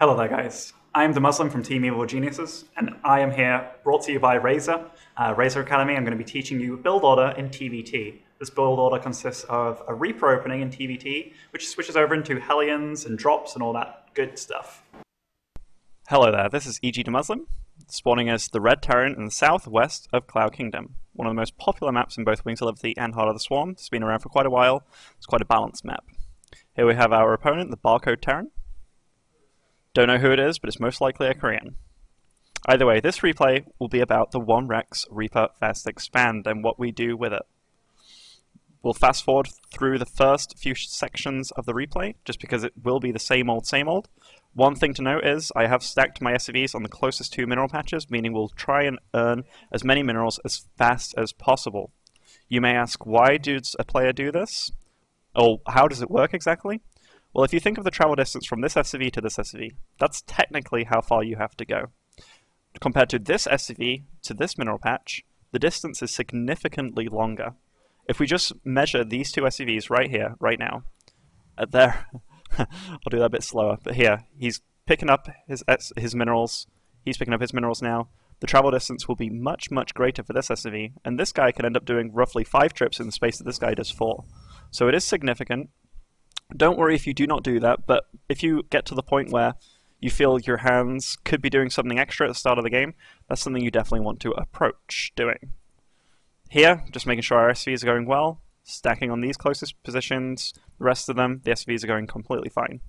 Hello there, guys. I am EG.DeMusliM from Team Evil Geniuses, and I am here brought to you by Razer. Razer Academy, I'm going to be teaching you build order in TVT. This build order consists of a Reaper opening in TVT, which switches over into Hellions and drops and all that good stuff. Hello there, this is EG.DeMusliM, spawning as the Red Terran in the southwest of Cloud Kingdom. One of the most popular maps in both Wings of Liberty and Heart of the Swarm. It's been around for quite a while. It's quite a balanced map. Here we have our opponent, the Barcode Terran. Don't know who it is, but it's most likely a Korean. Either way, this replay will be about the 1-Rex Reaper Fast Expand and what we do with it. We'll fast forward through the first few sections of the replay, just because it will be the same old, same old. One thing to note is, I have stacked my SCVs on the closest 2 mineral patches, meaning we'll try and earn as many minerals as fast as possible. You may ask, why does a player do this? Or how does it work exactly? Well, if you think of the travel distance from this SCV to this SCV, that's technically how far you have to go. Compared to this SCV to this mineral patch, the distance is significantly longer. If we just measure these two SCVs right here, right now, there, I'll do that a bit slower, but here, he's picking up his minerals, he's picking up his minerals now. The travel distance will be much, much greater for this SCV, and this guy can end up doing roughly 5 trips in the space that this guy does 4. So it is significant. Don't worry if you do not do that, but if you get to the point where you feel your hands could be doing something extra at the start of the game, that's something you definitely want to approach doing. Here, just making sure our SCVs are going well, stacking on these closest positions, the rest of them, the SCVs are going completely fine.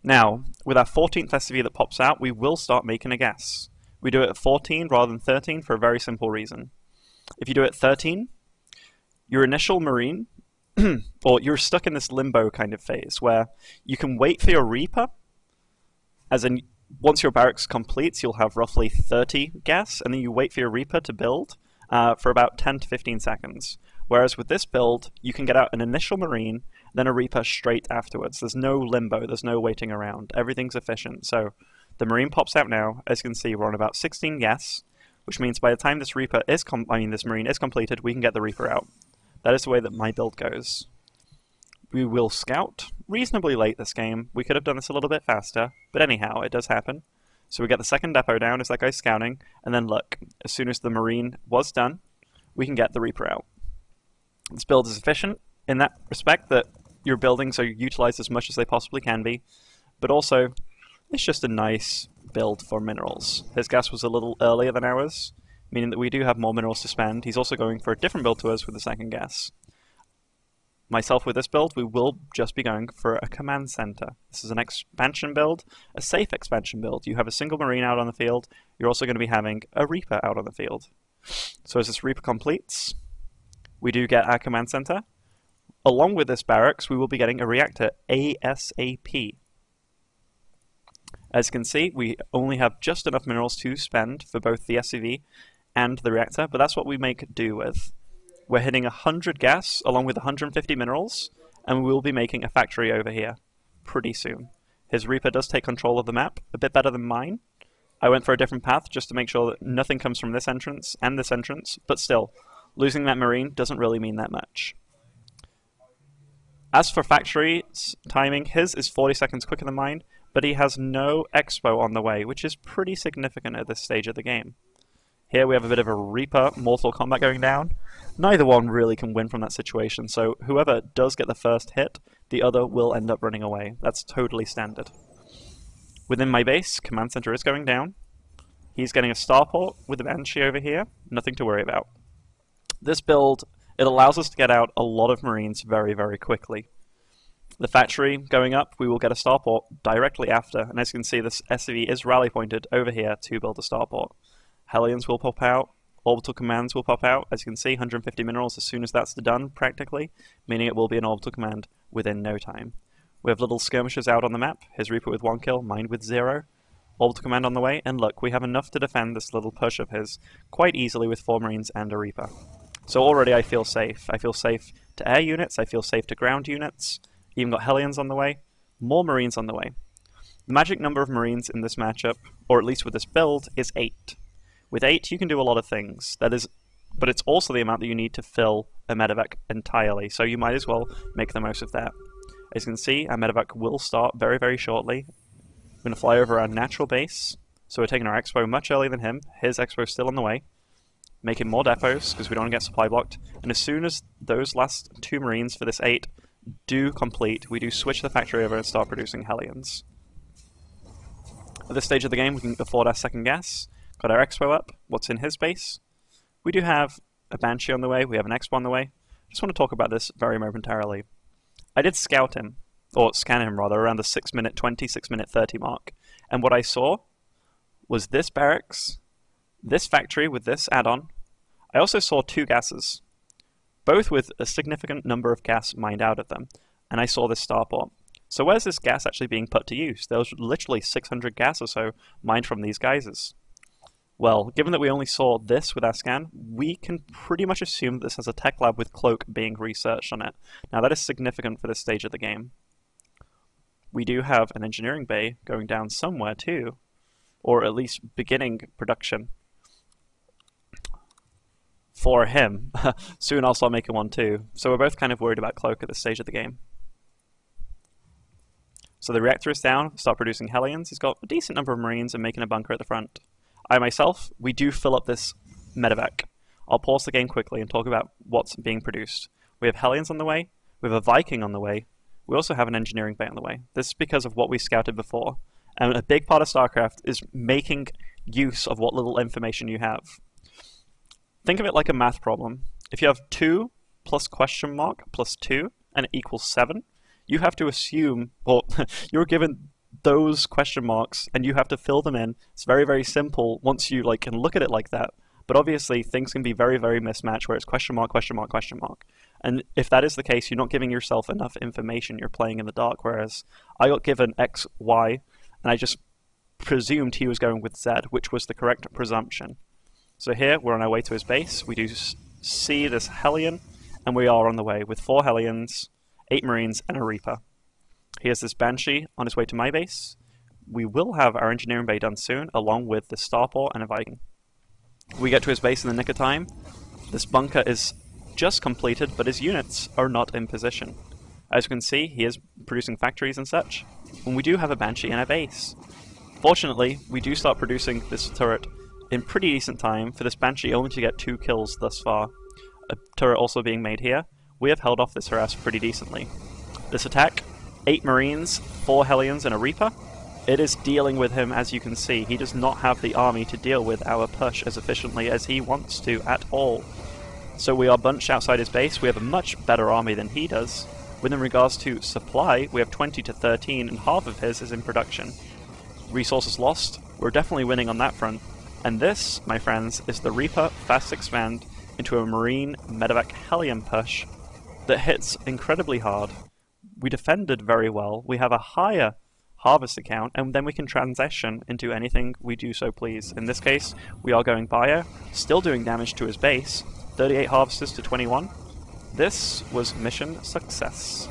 Now, with our 14th SCV that pops out, we will start making a guess. We do it at 14 rather than 13 for a very simple reason. If you do it at 13, your initial Marine, or you're stuck in this limbo kind of phase where you can wait for your Reaper, as in once your barracks completes you'll have roughly 30 gas, and then you wait for your Reaper to build for about 10 to 15 seconds. Whereas with this build, you can get out an initial Marine, then a Reaper straight afterwards. There's no limbo, there's no waiting around, everything's efficient. So the Marine pops out now. As you can see, we're on about 16 gas, which means by the time this Marine is completed, we can get the Reaper out. That is the way that my build goes. We will scout reasonably late this game. We could have done this a little bit faster, but anyhow, it does happen. So we get the second depot down as that guy's scouting, and then look, as soon as the Marine was done, we can get the Reaper out. This build is efficient in that respect that your buildings are utilized as much as they possibly can be, but also it's just a nice build for minerals. His gas was a little earlier than ours, meaning that we do have more minerals to spend. He's also going for a different build to us with the second gas. Myself with this build, we will just be going for a command center. This is an expansion build, a safe expansion build. You have a single Marine out on the field, you're also going to be having a Reaper out on the field. So as this Reaper completes, we do get our command center. Along with this barracks, we will be getting a reactor ASAP. As you can see, we only have just enough minerals to spend for both the SCV and the reactor, but that's what we make do with. We're hitting 100 gas along with 150 minerals, and we will be making a factory over here pretty soon. His Reaper does take control of the map, a bit better than mine. I went for a different path just to make sure that nothing comes from this entrance and this entrance, but still, losing that Marine doesn't really mean that much. As for factory's timing, his is 40 seconds quicker than mine, but he has no expo on the way, which is pretty significant at this stage of the game. Here we have a bit of a Reaper Mortal Kombat going down. Neither one really can win from that situation, so whoever does get the first hit, the other will end up running away. That's totally standard. Within my base, Command Center is going down. He's getting a starport with the Banshee over here, nothing to worry about. This build, it allows us to get out a lot of Marines very, very quickly. The factory going up, we will get a starport directly after, and as you can see, this SCV is rally pointed over here to build a starport. Hellions will pop out, orbital commands will pop out. As you can see, 150 minerals as soon as that's done, practically, meaning it will be an orbital command within no time. We have little skirmishers out on the map, his Reaper with 1 kill, mine with 0. Orbital command on the way, and look, we have enough to defend this little push of his quite easily with 4 Marines and a Reaper. So already I feel safe. I feel safe to air units, I feel safe to ground units. Even got Hellions on the way, more Marines on the way. The magic number of Marines in this matchup, or at least with this build, is 8. With 8 you can do a lot of things, but it's also the amount that you need to fill a medevac entirely, so you might as well make the most of that. As you can see, our medevac will start very, very shortly. We're going to fly over our natural base, so we're taking our expo much earlier than him. His expo is still on the way, making more depots because we don't want to get supply blocked. And as soon as those last 2 Marines for this 8 do complete, we do switch the factory over and start producing Hellions. At this stage of the game, we can afford our second gas. Got our expo up. What's in his base? We do have a Banshee on the way. We have an expo on the way. Just want to talk about this very momentarily. I did scout him, or scan him rather, around the 6-minute 20, 6-minute 30 mark. And what I saw was this barracks, this factory with this add-on. I also saw 2 gases, both with a significant number of gas mined out of them. And I saw this starport. So where's this gas actually being put to use? There was literally 600 gas or so mined from these geysers. Well, given that we only saw this with our scan, we can pretty much assume that this has a tech lab with Cloak being researched on it. Now that is significant for this stage of the game. We do have an engineering bay going down somewhere too, or at least beginning production for him. Soon I'll start making one too. So we're both kind of worried about Cloak at this stage of the game. So the reactor is down, start producing Hellions. He's got a decent number of Marines and making a bunker at the front. I myself, we do fill up this medevac. I'll pause the game quickly and talk about what's being produced. We have Hellions on the way, we have a Viking on the way, we also have an engineering bay on the way. This is because of what we scouted before. And a big part of Starcraft is making use of what little information you have. Think of it like a math problem. If you have 2 plus question mark plus 2 and it equals 7, you have to assume, well, you're given those question marks and you have to fill them in. It's very, very simple once you can look at it like that. But obviously things can be very, very mismatched where it's question mark, question mark, question mark. And if that is the case, you're not giving yourself enough information. You're playing in the dark, whereas I got given X, Y, and I just presumed he was going with Z, which was the correct presumption. So here, we're on our way to his base. We do see this Hellion, and we are on the way with 4 Hellions, 8 Marines, and a Reaper. Here's this Banshee on his way to my base. We will have our engineering bay done soon, along with the starport and a Viking. We get to his base in the nick of time. This bunker is just completed, but his units are not in position. As you can see, he is producing factories and such, and we do have a Banshee in our base. Fortunately, we do start producing this turret in pretty decent time for this Banshee only to get 2 kills thus far. A turret also being made here. We have held off this harass pretty decently. This attack, 8 Marines, 4 Hellions, and a Reaper. It is dealing with him, as you can see. He does not have the army to deal with our push as efficiently as he wants to at all. So we are bunched outside his base. We have a much better army than he does. Within regards to supply, we have 20 to 13, and half of his is in production. Resources lost, we're definitely winning on that front. And this, my friends, is the Reaper fast expand into a Marine medevac Hellion push that hits incredibly hard. We defended very well, we have a higher harvest account, and then we can transition into anything we do so please. In this case, we are going bio, still doing damage to his base, 38 harvesters to 21. This was mission success.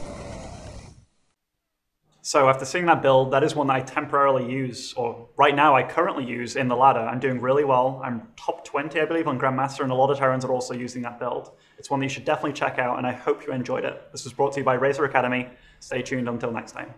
So after seeing that build, that is one that I temporarily use, or right now I currently use in the ladder. I'm doing really well. I'm top 20, I believe, on Grandmaster, and a lot of Terrans are also using that build. It's one that you should definitely check out, and I hope you enjoyed it. This was brought to you by Razer Academy. Stay tuned until next time.